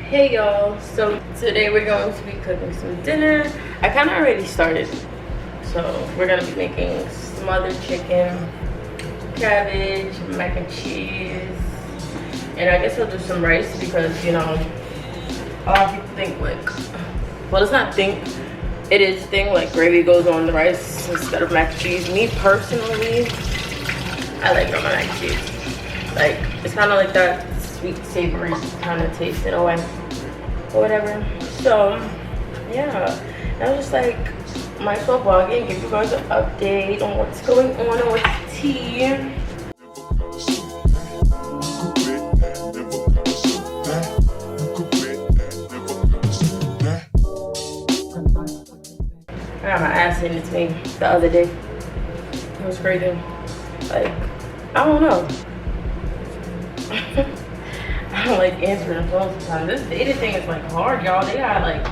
Hey y'all, so today we're going to be cooking some dinner. I kind of already started, so we're going to be making smothered chicken, cabbage, mac and cheese, and I guess we'll do some rice because, you know, a lot of people think like, well, it's not think, it is thing like gravy goes on the rice instead of mac and cheese. Me personally, I like it on my mac and cheese. Like, it's kind of like that sweet savory kind of taste in a way or whatever. So yeah, I was just like, might as well vlog it and give you guys an update on what's going on and what's tea. I got my ass handed to me the other day. It was crazy. Like, I don't know. I don't like answering the phone sometimes. This dating thing is like hard, y'all. They got like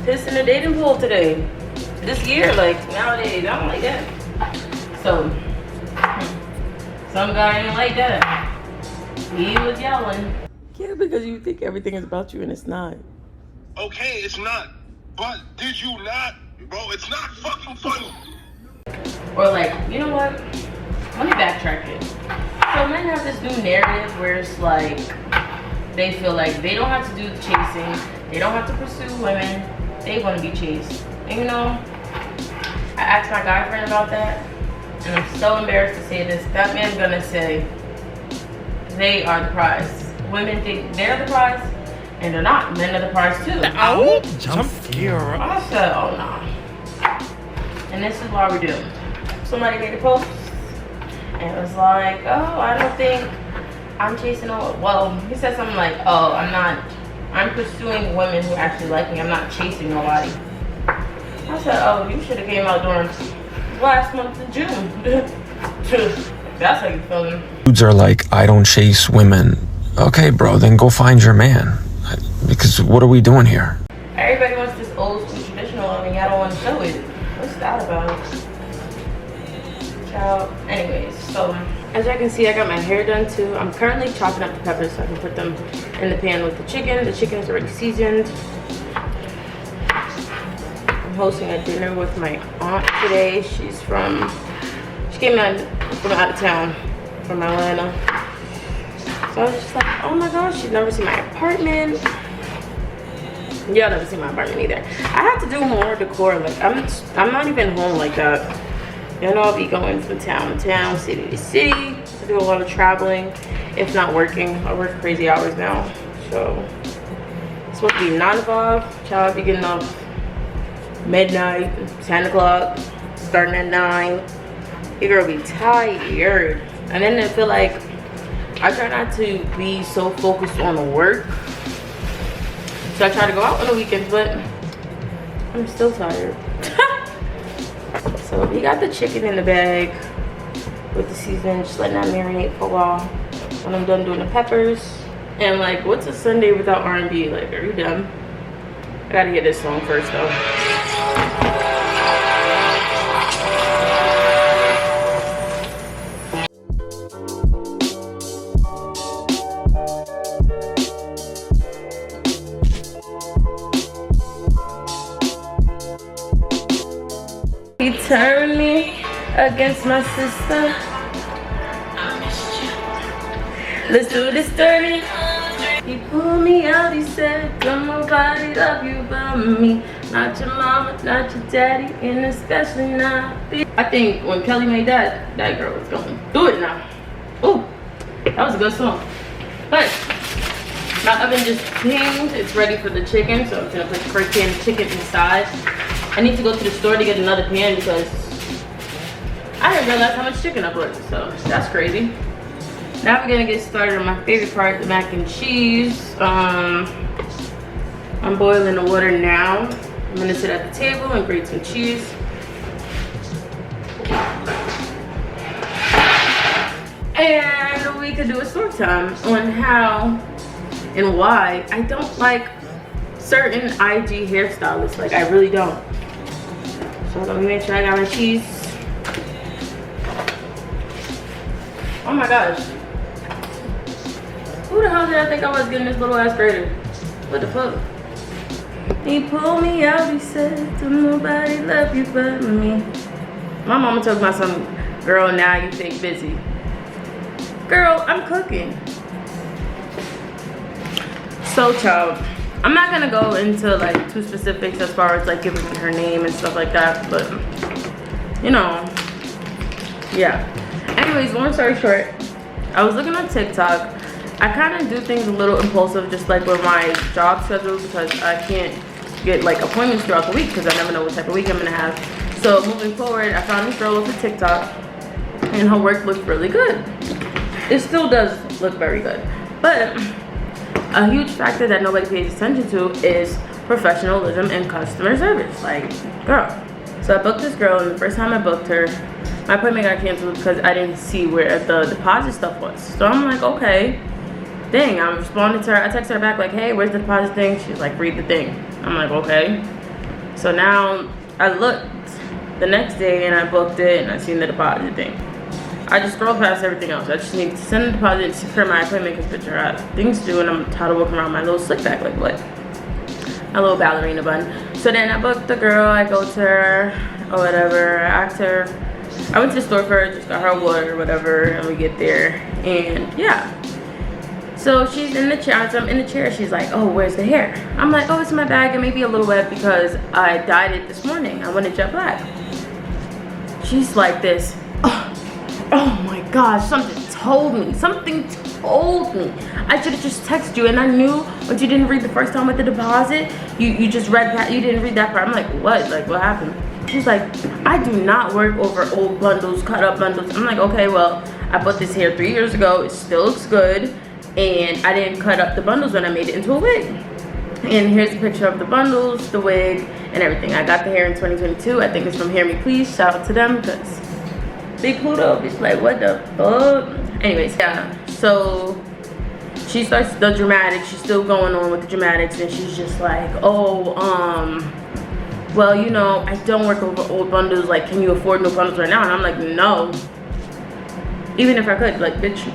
piss in the dating pool today. This year, like nowadays, I don't like that. So, some guy didn't like that. He was yelling. Yeah, because you think everything is about you and it's not. Okay, it's not. But did you not? Bro, it's not fucking funny. Or like, you know what? Let me backtrack it. So men have this new narrative where it's like, they feel like they don't have to do the chasing. They don't have to pursue women. They want to be chased. And you know, I asked my guy friend about that. And I'm so embarrassed to say this. That man's gonna say, they are the prize. Women think they're the prize. And they're not. Men are the prize too. Oh, jump scare. I said, oh no. And this is why we do. Somebody made a post. And it was like, oh, I don't think I'm chasing all. Well, he said something like, oh, I'm pursuing women who actually like me. I'm not chasing nobody. I said, oh, you should have came out during last month in June. That's how you feeling. Dudes are like, I don't chase women. Okay, bro, then go find your man. Because what are we doing here? Everybody wants this old school traditional love and y'all don't want to show it. What's that about? Anyways, so as you can see, I got my hair done too. I'm currently chopping up the peppers so I can put them in the pan with the chicken. The chicken is already seasoned. I'm hosting a dinner with my aunt today. She came from out of town, from Atlanta. So I was just like, oh my gosh, she's never seen my apartment. Y'all never seen my apartment either. I have to do more decor. Like I'm not even home like that. You know, I'll be going from town to town, city to city. I do a lot of traveling, if not working. I work crazy hours now. So, it's supposed to be 9 to 5. Child, I'll be getting up midnight, 10 o'clock, starting at 9. Your girl be tired. And then I feel like, I try not to be so focused on the work. So I try to go out on the weekends, but I'm still tired. So we got the chicken in the bag with the seasoning, just letting that marinate for a while. When I'm done doing the peppers. And like, what's a Sunday without R&B? Like, are you dumb? I gotta hear this song first though. He turned me against my sister. Let's do this dirty. He pulled me out, he said, don't nobody love you but me. Not your mama, not your daddy, and especially not me. I think when Kelly made that girl was going through it now. Ooh, that was a good song. But my oven just pinged. It's ready for the chicken, so I'm gonna put the first pan of chicken inside. I need to go to the store to get another pan because I didn't realize how much chicken I put, so that's crazy. Now we're gonna get started on my favorite part, the mac and cheese. I'm boiling the water now. I'm gonna sit at the table and grate some cheese. And we could do a story time on how and why I don't like certain IG hairstylists. Like, I really don't. So let me make sure I got my cheese. Oh my gosh. Who the hell did I think I was getting this little ass grater? What the fuck? He pulled me out, he said, "To nobody love you but me." My mama talking about some girl, now you think busy. Girl, I'm cooking. So, child, I'm not gonna go into like too specifics as far as like giving her name and stuff like that, but you know, yeah. Anyways, long story short, I was looking on TikTok. I kind of do things a little impulsive, just like with my job schedule, because I can't get like appointments throughout the week because I never know what type of week I'm gonna have. So moving forward, I found this girl off of TikTok, and her work looked really good. It still does look very good, but a huge factor that nobody pays attention to is professionalism and customer service. Like, girl. So I booked this girl, and the first time I booked her, my appointment got canceled because I didn't see where the deposit stuff was. So I'm like, okay, dang. I responded to her. I texted her back like, hey, where's the deposit thing? She's like, read the thing. I'm like, okay. So now I looked the next day and I booked it and I seen the deposit thing. I just scrolled past everything else. I just need to send a deposit and secure my appointment because bitch, I have things to do and I'm tired of walking around my little slick back like what? A little ballerina bun. So then I booked the girl. I go to her or whatever. I asked her. I went to the store for her, just got her water or whatever, and we get there and yeah. So she's in the chair. So I'm in the chair. She's like, oh, where's the hair? I'm like, oh, it's in my bag. It may be a little wet because I dyed it this morning. I went to jet black. She's like this. Oh my gosh, something told me. Something told me. I should have just texted you, and I knew what you didn't read the first time with the deposit. You just read that. You didn't read that part. I'm like, what? Like, what happened? She's like, I do not work over old bundles, cut up bundles. I'm like, okay, well, I bought this hair 3 years ago. It still looks good. And I didn't cut up the bundles when I made it into a wig. And here's a picture of the bundles, the wig, and everything. I got the hair in 2022. I think it's from Hear Me Please. Shout out to them because Big Pluto is like, what the fuck? Anyways, yeah. So she starts the dramatics. She's still going on with the dramatics, and she's just like, oh, well, you know, I don't work over old bundles. Like, can you afford new bundles right now? And I'm like, no. Even if I could, like, bitch.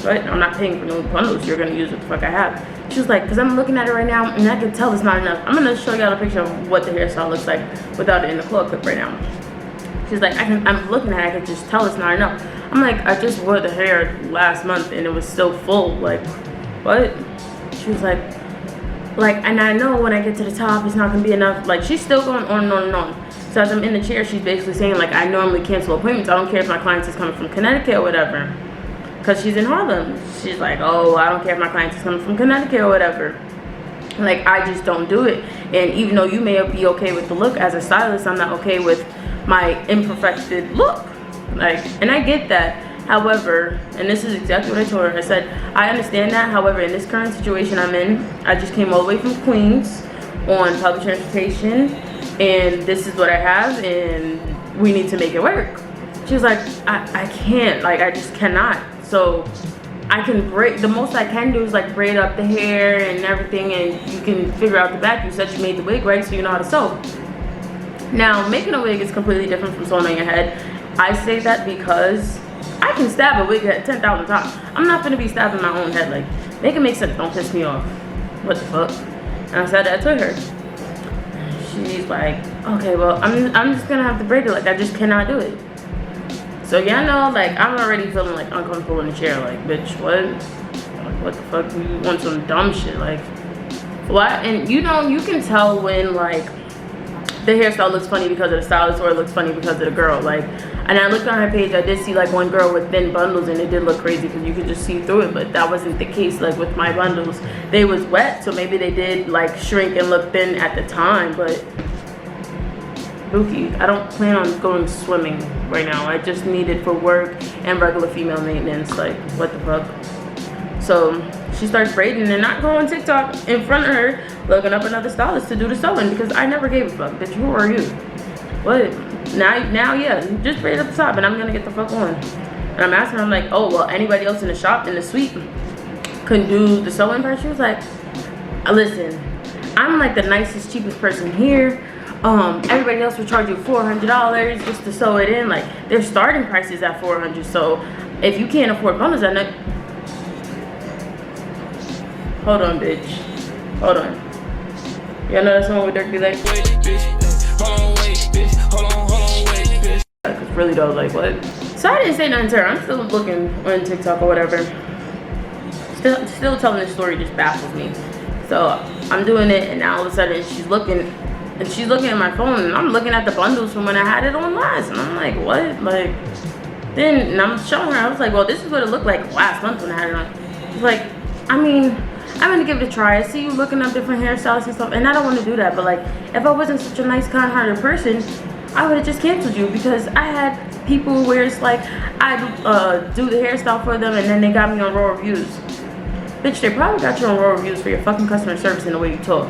But I'm not paying for new bundles. You're gonna use what the fuck I have. She was like, because I'm looking at it right now and I can tell it's not enough. I'm gonna show y'all a picture of what the hairstyle looks like without it in the claw clip right now. She's like, I'm looking at it, I can just tell it's not enough. I'm like, I just wore the hair last month and it was still full. Like, what? She was like, and I know when I get to the top, it's not gonna be enough. Like, she's still going on and on and on. So as I'm in the chair, she's basically saying, like, I normally cancel appointments. I don't care if my client is coming from Connecticut or whatever. Because she's in Harlem. She's like, oh, I don't care if my client is coming from Connecticut or whatever. Like, I just don't do it. And even though you may be okay with the look, as a stylist, I'm not okay with my imperfected look. Like, and I get that. However, and this is exactly what I told her. I said, I understand that. However, in this current situation I'm in, I just came all the way from Queens on public transportation. And this is what I have. And we need to make it work. She was like, I can't. Like, I just cannot. So I can braid, the most I can do is like braid up the hair and everything, and you can figure out the back. You said you made the wig, right? So you know how to sew. Now, making a wig is completely different from sewing on your head. I say that because I can stab a wig at 10,000 times. I'm not gonna be stabbing my own head. Like, make it make sense, don't piss me off. What the fuck? And I said that to her. She's like, okay, well, I'm just gonna have to braid it. Like, I just cannot do it. So y'all know, like, I'm already feeling like uncomfortable in the chair. Like, bitch, what? Like, what the fuck? You want some dumb shit? Like, what? And you know, you can tell when like the hairstyle looks funny because of the stylist, or it looks funny because of the girl. Like, and I looked on her page. I did see like one girl with thin bundles, and it did look crazy because you could just see through it. But that wasn't the case. Like with my bundles, they was wet, so maybe they did like shrink and look thin at the time, but. Bookie, I don't plan on going swimming right now. I just need it for work and regular female maintenance. Like, what the fuck? So she starts braiding and not going TikTok in front of her, looking up another stylist to do the sewing because I never gave a fuck. Bitch, who are you? What? Now, yeah, just braid up the top and I'm gonna get the fuck on. And I'm asking her, I'm like, oh, well, anybody else in the shop, in the suite, can do the sewing part? She was like, listen, I'm like the nicest, cheapest person here. Everybody else will charge you $400 just to sew it in. Like, their starting price is at $400. So if you can't afford bundles, hold on, bitch. Hold on. Y'all know that song with Dirk be like, wait, bitch, hold on, wait, bitch, hold on, wait, bitch. Cause really though, like what? So I didn't say nothing to her. I'm still looking on TikTok or whatever. Still telling this story just baffles me. So I'm doing it, and now all of a sudden she's looking at my phone, and I'm looking at the bundles from when I had it on last, and I'm like, what? Like, then, and I'm showing her, I was like, well, this is what it looked like last month when I had it on. She's like, I mean, I'm gonna give it a try. I see you looking up different hairstyles and stuff, and I don't want to do that, but like, if I wasn't such a nice, kind-hearted person, I would have just canceled you, because I had people where it's like, I do the hairstyle for them, and then they got me on raw reviews. Bitch, they probably got you on raw reviews for your fucking customer service and the way you talk.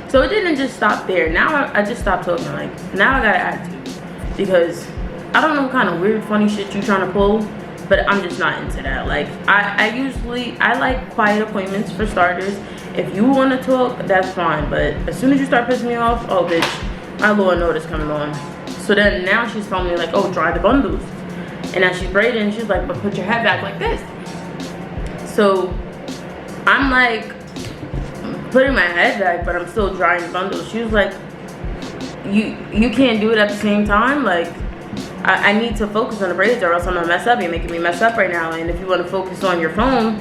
So it didn't just stop there. Now I just stopped talking. Like, now I got an attitude. Because I don't know what kind of weird, funny shit you trying to pull, but I'm just not into that. Like, I like quiet appointments for starters. If you want to talk, that's fine. But as soon as you start pissing me off, oh, bitch, my Lord notice coming on. So then now she's telling me, like, oh, dry the bundles. And as she's braiding, she's like, but put your head back like this. So I'm like putting my head back, but I'm still drying the bundles. She was like, you can't do it at the same time. Like, I need to focus on the braids or else I'm gonna mess up. You're making me mess up right now. And if you want to focus on your phone,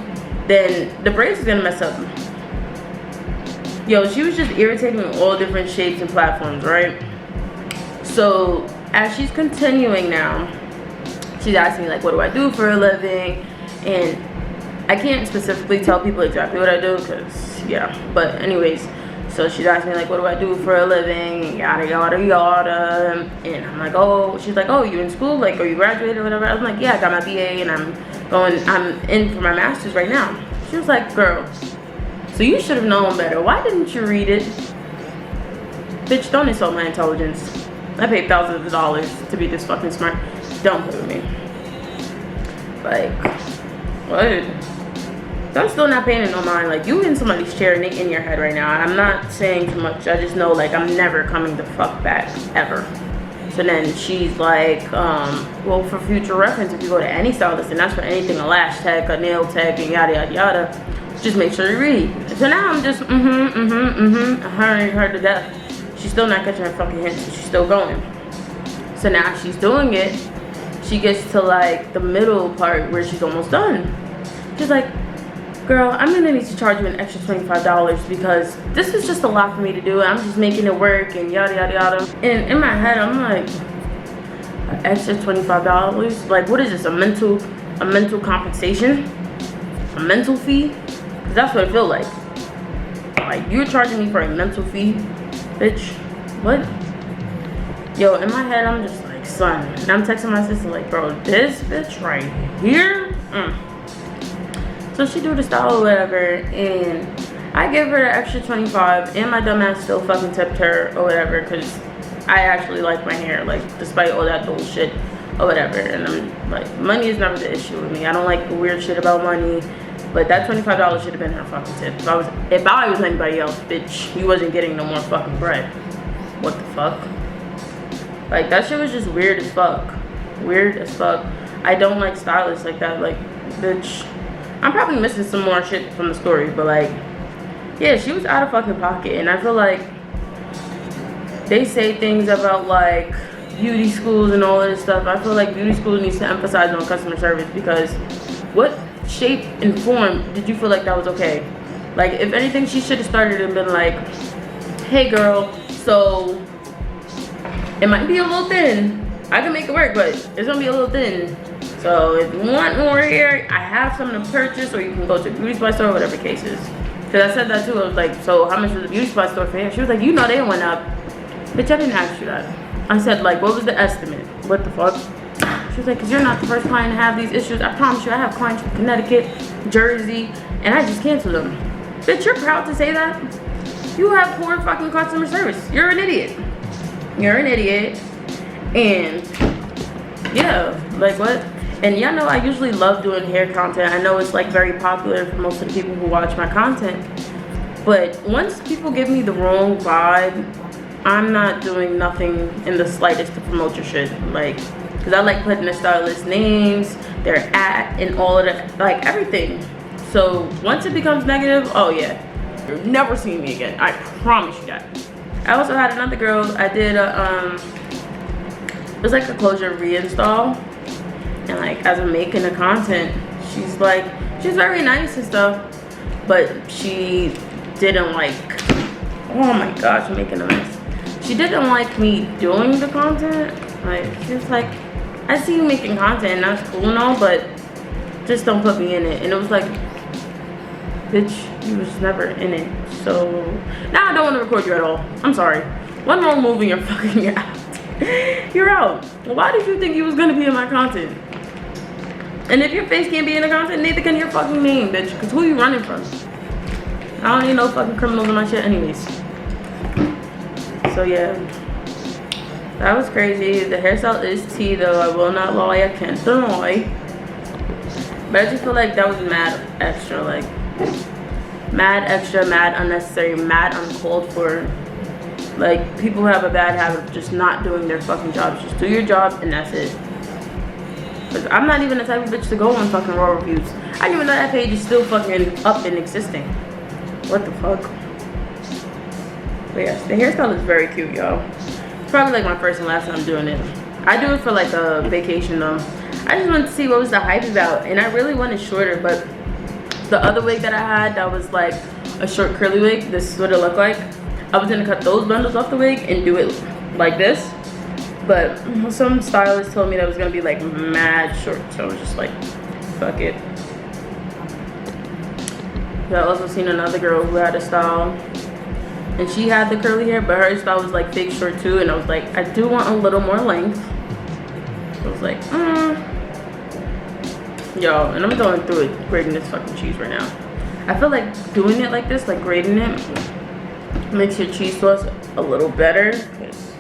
then the braids is gonna mess up. Yo, she was just irritating me all different shapes and platforms, right? So as she's continuing now, she's asking me like, what do I do for a living? And I can't specifically tell people exactly what I do, because yeah, but anyways, so she's asking me like, what do I do for a living, yada yada yada. And I'm like, oh, she's like, oh, you in school, like, are you graduated or whatever? I was like, yeah, I got my BA and I'm in for my master's right now. She was like, girl, so you should have known better. Why didn't you read it? Bitch, don't insult my intelligence. I paid thousands of dollars to be this fucking smart. Don't play with me. Like, what? So I'm still not paying it no mind. Like, you in somebody's chair and they in your head right now. I'm not saying too much. I just know, like, I'm never coming the fuck back, ever. So then she's like, well, for future reference, if you go to any stylist, and that's for anything, a lash tech, a nail tech, and yada, yada, yada, just make sure you read. So now I'm just, hurrying her to death. She's still not catching her fucking hints, so she's still going. So now she's doing it. She gets to, like, the middle part where she's almost done. She's like, girl, I'm gonna need to charge you an extra $25 because this is just a lot for me to do. I'm just making it work and yada yada yada. And in my head, I'm like, an extra $25? Like, what is this? A mental compensation? A mental fee? Cause that's what it feels like. Like, you're charging me for a mental fee, bitch. What? Yo, in my head, I'm just like, son. And I'm texting my sister like, bro, this bitch right here. So she do the style or whatever, and I give her the extra 25, and my dumbass still fucking tipped her or whatever, because I actually like my hair, like, despite all that bullshit or whatever. And I'm like, money is never the issue with me. I don't like the weird shit about money, but that $25 should have been her fucking tip. If I was anybody else, bitch, you wasn't getting no more fucking bread. What the fuck? Like, that shit was just weird as fuck. Weird as fuck. I don't like stylists like that. Like, bitch, I'm probably missing some more shit from the story, but like, yeah, she was out of fucking pocket. And I feel like they say things about like beauty schools and all of this stuff. I feel like beauty schools needs to emphasize on customer service, because what shape and form did you feel like that was okay? Like, if anything, she should have started and been like, hey girl, so it might be a little thin. I can make it work, but it's gonna be a little thin. So if you want more hair, I have something to purchase, or you can go to a beauty supply store, whatever the case is. Because I said that too. I was like, so how much was the beauty supply store for hair? She was like, you know they went up. Bitch, I didn't ask you that. I said, like, what was the estimate? What the fuck? She was like, because you're not the first client to have these issues. I promise you, I have clients from Connecticut, Jersey, and I just canceled them. Bitch, you're proud to say that? You have poor fucking customer service. You're an idiot. You're an idiot. And yeah, like, what? And y'all know I usually love doing hair content. I know it's like very popular for most of the people who watch my content. But once people give me the wrong vibe, I'm not doing nothing in the slightest to promote your shit. Like, because I like putting the stylist names, their and all of that, like everything. So once it becomes negative, oh yeah. You're never seeing me again. I promise you that. I also had another girl. I did a it was like a closure reinstall, and like as I'm making the content, she's very nice and stuff, but she didn't like. Oh my gosh, I'm making a mess. She didn't like me doing the content. Like she was like, I see you making content and that's cool and all, but just don't put me in it. And it was like, bitch, you was never in it. So now I don't want to record you at all. I'm sorry. One wrong move and you're fucking out. You're out. Why did you think you was gonna be in my content? And if your face can't be in the content, neither can your fucking name, bitch. Cause who you running from? I don't need no fucking criminals in my shit anyways. So yeah. That was crazy. The hairstyle is tea though. I will not lie. I can't deny. But I just feel like that was mad extra. Like mad extra, mad unnecessary, mad uncalled for. Like people have a bad habit of just not doing their fucking jobs. Just do your job and that's it. Cause I'm not even the type of bitch to go on fucking raw reviews. I didn't even know that page is still fucking up and existing. What the fuck? But yes, the hairstyle is very cute, y'all. It's probably like my first and last time doing it. I do it for like a vacation though. I just wanted to see what was the hype about, and I really wanted shorter, but the other wig that I had that was like a short curly wig, this is what it looked like. I was gonna cut those bundles off the wig and do it like this, but some stylist told me that it was gonna be like mad short, so I was just like, fuck it. I also seen another girl who had a style, and she had the curly hair, but her style was like fake short too, and I was like, I do want a little more length. So I was like, Yo, and I'm going through it, grating this fucking cheese right now. I feel like doing it like this, like grating it, makes your cheese sauce a little better, because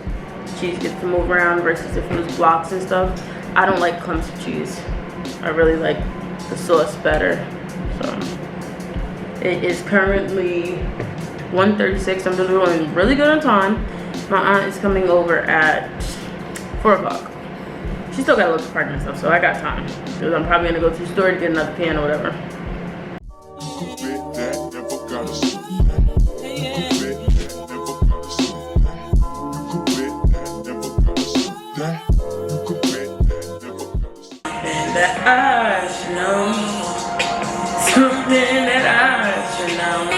cheese gets to move around versus if it was blocks and stuff. I don't like clumps of cheese. I really like the sauce better. So it is currently 1:36. I'm doing really good on time. My aunt is coming over at 4 o'clock. She still got a little pregnant and stuff, so I got time. Because I'm probably gonna go to the store to get another piano or whatever. And that I should know. Something that I should know.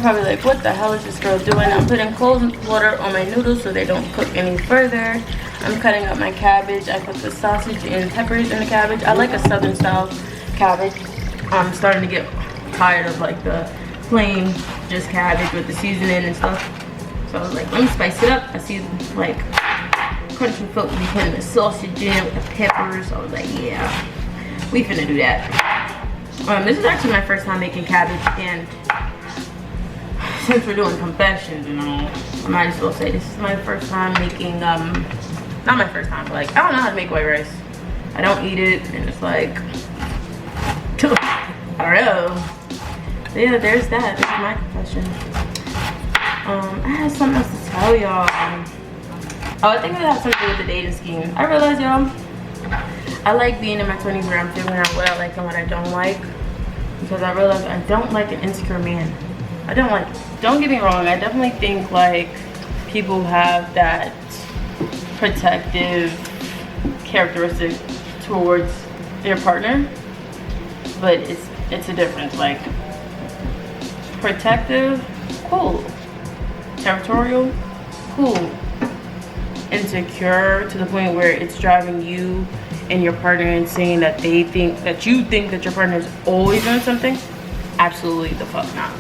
Probably like, what the hell is this girl doing? I'm putting cold water on my noodles so they don't cook any further. I'm cutting up my cabbage. I put the sausage and peppers in the cabbage. I like a southern style cabbage. I'm starting to get tired of like the plain, just cabbage with the seasoning and stuff. So I was like, let me spice it up. I see like country folk will be putting the sausage in it with the peppers. So I was like, yeah, we finna do that. This is actually my first time making cabbage, and since we're doing confessions and all, I might as well say this is my first time making, not my first time, but like, I don't know how to make white rice. I don't eat it, and it's like, I don't know. So yeah, there's that. This is my confession. I had something else to tell y'all. Oh, I think it has something to do with the dating scheme. I realize, y'all, I like being in my 20s where I'm figuring out what I like and what I don't like. Because I realize I don't like an insecure man. I don't like it. Don't get me wrong, I definitely think like people have that protective characteristic towards their partner. But it's a difference. Like, protective, cool. Territorial, cool. Insecure to the point where it's driving you and your partner insane that they think that you think that your partner is always doing something. Absolutely the fuck not.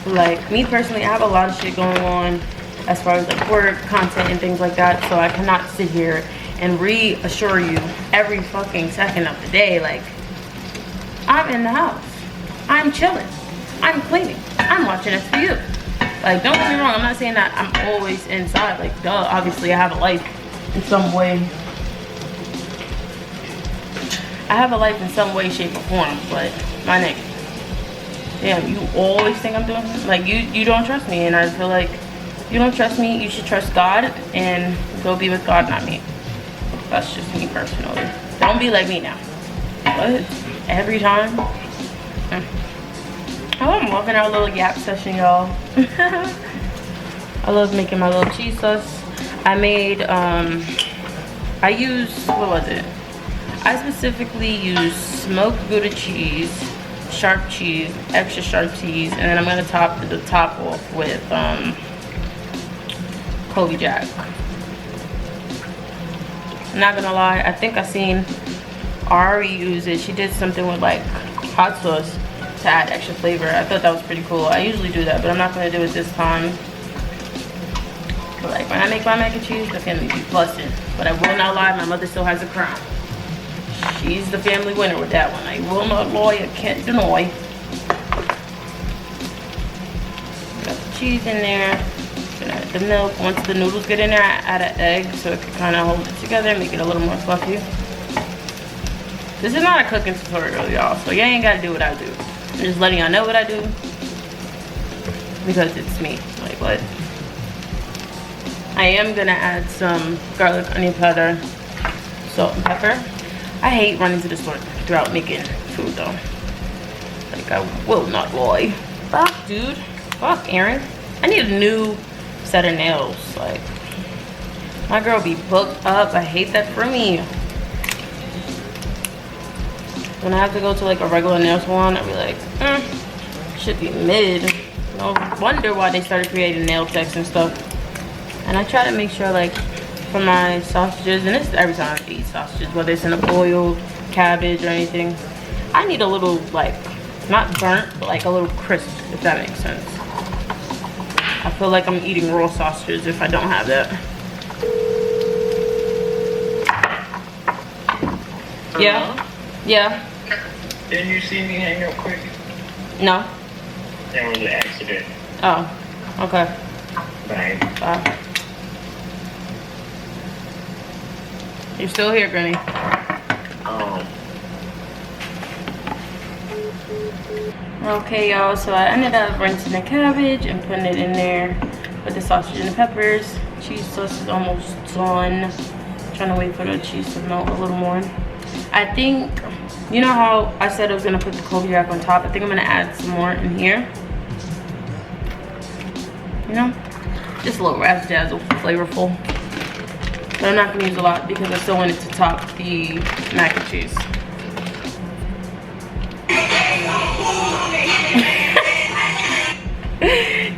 Like, me personally, I have a lot of shit going on as far as like work, content, and things like that, so I cannot sit here and reassure you every fucking second of the day like, I'm in the house, I'm chilling, I'm cleaning, I'm watching SVU. Like, don't get me wrong, I'm not saying that I'm always inside. Like, duh, obviously I have a life in some way. I have a life in some way, shape, or form, but my nigga, damn, you always think I'm doing it? Like, you don't trust me, and I feel like you don't trust me. You should trust God and go be with God, not me. That's just me personally. Don't be like me now. What? Every time? Oh, I'm loving our little yap session, y'all. I love making my little cheese sauce. I made, I used, what was it? I specifically used smoked Gouda cheese, sharp cheese, extra sharp cheese, and then I'm gonna top the top off with Kobe Jack. I'm not gonna lie, I think I seen Ari use it. She did something with like hot sauce to add extra flavor. I thought that was pretty cool. I usually do that, but I'm not gonna do it this time. But like, when I make my mac and cheese, the family be busting. But I will not lie, my mother still has a crown. She's the family winner with that one. I will not lie, I can't deny. Got the cheese in there. Gonna add the milk. Once the noodles get in there, I add an egg so it can kind of hold it together and make it a little more fluffy. This is not a cooking tutorial, y'all, so y'all ain't gotta do what I do. I'm just letting y'all know what I do because it's me. Like, what? I am gonna add some garlic, onion powder, salt, and pepper. I hate running to the store throughout making food though. Like, I will not lie. Fuck, dude. Fuck, Aaron. I need a new set of nails. Like, my girl be booked up. I hate that for me. When I have to go to like a regular nail salon, I'll be like, should be mid. No wonder why they started creating nail techs and stuff. And I try to make sure, like, for my sausages, and this is every time I eat sausages, whether it's in a boiled cabbage or anything, I need a little, like, not burnt, but like a little crisp, if that makes sense. I feel like I'm eating raw sausages if I don't have that. Yeah? Yeah? Didn't you see me hang up quick? No. That was an accident. Oh, okay. Bye. Bye. You're still here, Granny. Okay, y'all, so I ended up rinsing the cabbage and putting it in there with the sausage and the peppers. Cheese sauce is almost done. Trying to wait for the cheese to melt a little more. I think, you know how I said I was gonna put the Kobe Jack on top? I think I'm gonna add some more in here. You know, just a little razzle-dazzle, flavorful. But I'm not gonna use a lot because I still want it to top the mac and cheese.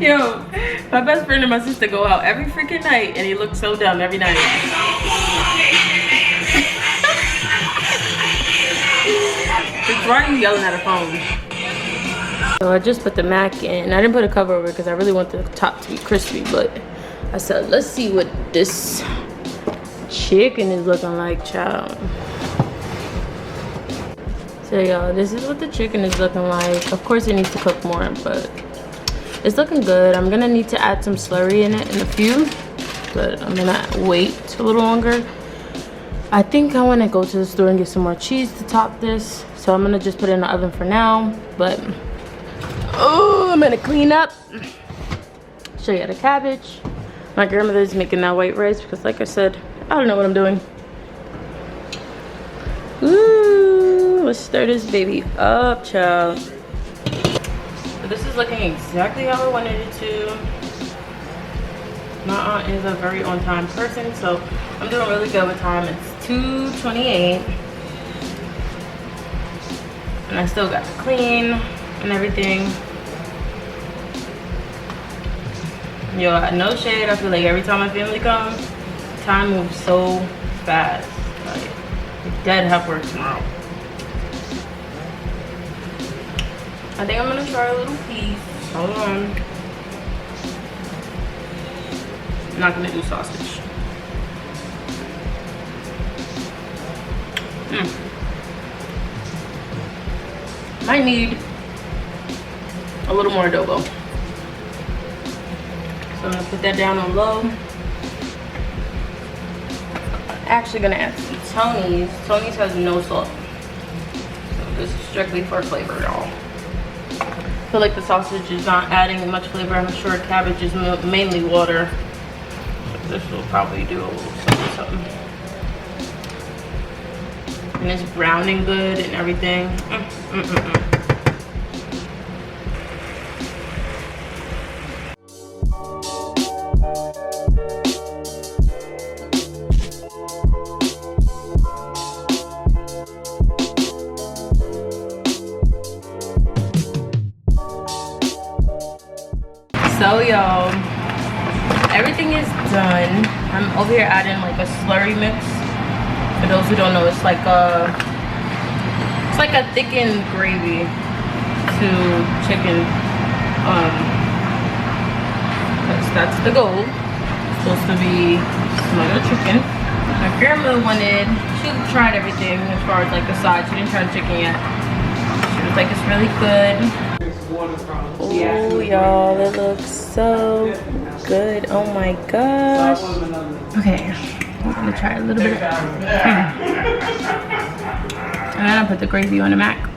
Yo, my best friend and my sister go out every freaking night and he looks so dumb every night. It's why are you yelling at a phone? So I just put the mac in. I didn't put a cover over it because I really want the top to be crispy, but I said, let's see what this chicken is looking like, child. So y'all, this is what the chicken is looking like. Of course it needs to cook more, but it's looking good. I'm gonna need to add some slurry in it in a few, but I'm gonna wait a little longer. I think I want to go to the store and get some more cheese to top this, so I'm gonna just put it in the oven for now. But oh, I'm gonna clean up, show you the cabbage. My grandmother's making that white rice because, like I said, I don't know what I'm doing. Ooh, let's stir this baby up, child. So this is looking exactly how I wanted it to. My aunt is a very on-time person, so I'm doing really good with time. It's 2:28, and I still got to clean and everything. Yo, no shade. I feel like every time my family comes, time moves so fast. Like, I dead have work tomorrow. I think I'm gonna try a little piece. Hold on. I'm not gonna do sausage. Might need a little more adobo. So I'm gonna put that down on low. I'm actually gonna add some Tony's. Tony's has no salt. So this is strictly for flavor, y'all. I feel like the sausage is not adding much flavor. I'm sure cabbage is mainly water. So this will probably do a little something. And it's browning good and everything. So y'all, everything is done. I'm over here adding like a slurry mix. For those who don't know, it's like a thickened gravy to chicken. That's the goal. It's supposed to be smothered chicken. My grandma she tried everything as far as like the side. She didn't try the chicken yet. She was like, it's really good. Oh y'all, it looks so good. Oh my gosh. Okay, I'm gonna try a little bit. And then I put the gravy on the mac.